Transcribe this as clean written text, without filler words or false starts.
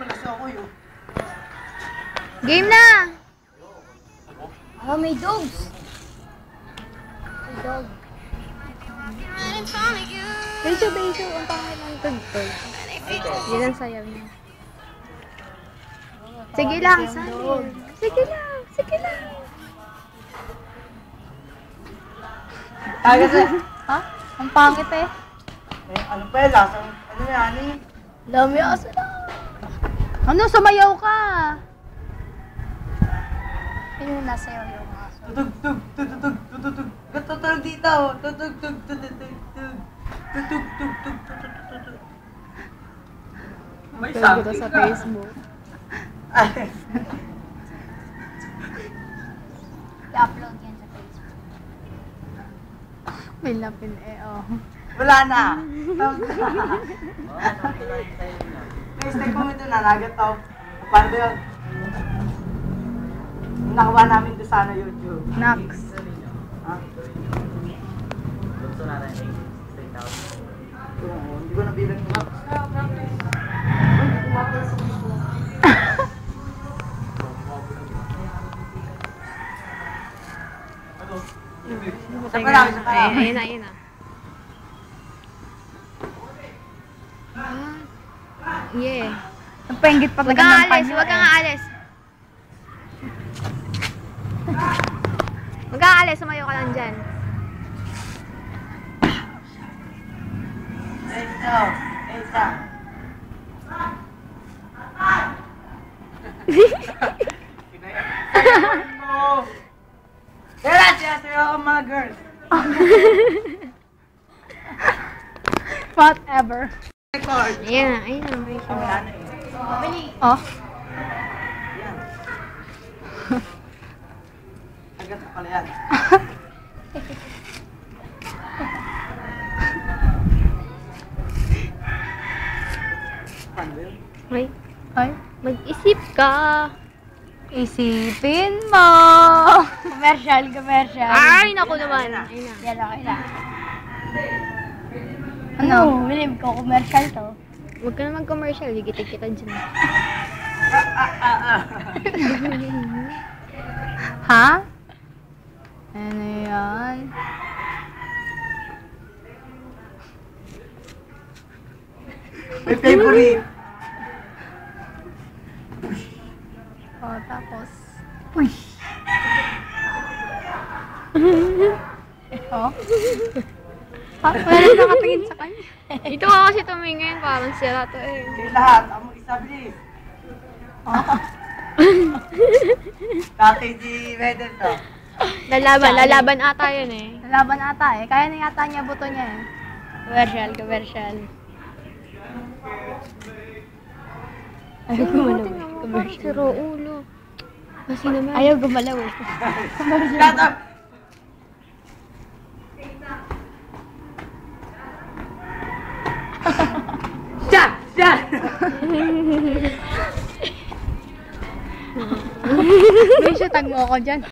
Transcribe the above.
malas ako yun. Game na! Oh, may dogs. May dog. Beso, beso. Ang pangit ng tugtog. Yun ang sayaw niya. Sige lang, sabi. Sige lang, sige lang. Kasi, Ha? Ang pangit eh. ano pa yun, lasang, ano yan eh? Lami aso na. Ano, sumayaw ka? Sino nasayaw yung aso? Tutug, tug, tututug, tututug. Tututug dito. Tutug, tug, tututug, tug. Tutug, tug, tug, tututug. May Tugtog ko sa Facebook. I-upload yan sa Facebook. May lapin eh, oh. Wala na. Guys, take mo ito na. Nagat to. Paano ba yun? Nakawa namin doon sana YouTube. Nax. Ha? Gusto natin 8,000. Oo, hindi ko nabilang yung Isa pa lang, isa pa lang. Ayun na, ayun na. Yeah. Ang penggit pa Huwag kang aalis, huwag kang aalis. Huwag kang aalis, sumayo ka lang dyan. Ito, ito. Kaya siya ako mga girls. Whatever. Record. Ayun na, ayun na. Oh. Yan. Agad na pala yan. Paano ba yun? Ay, Ay. mag-isip ka. Isipin mo. Commercial, commercial. Ay, naku naman. Ayun na. Yan, okay na. Ano? Believe ko, commercial to. Huwag ka naman commercial, higitid kita dyan. Ha? Ano yan? May favorite. Oh, tapos. Uy! Oh? Wala nang nakatingin sa kanya. Ito ka kasi tumingin, parang sira to eh. Sige lahat, ako mag-isa bilis. Oh. Tatay si Medel to. Lalaban ata yun eh. Lalaban ata eh. Kaya na yata niya buto niya eh. Commercial, commercial. Ayaw gumalaw eh. Parang siro ulo. Kasi naman. Ayaw gumalaw eh. Shut up! Shut! Shut! May tag mo ako dyan.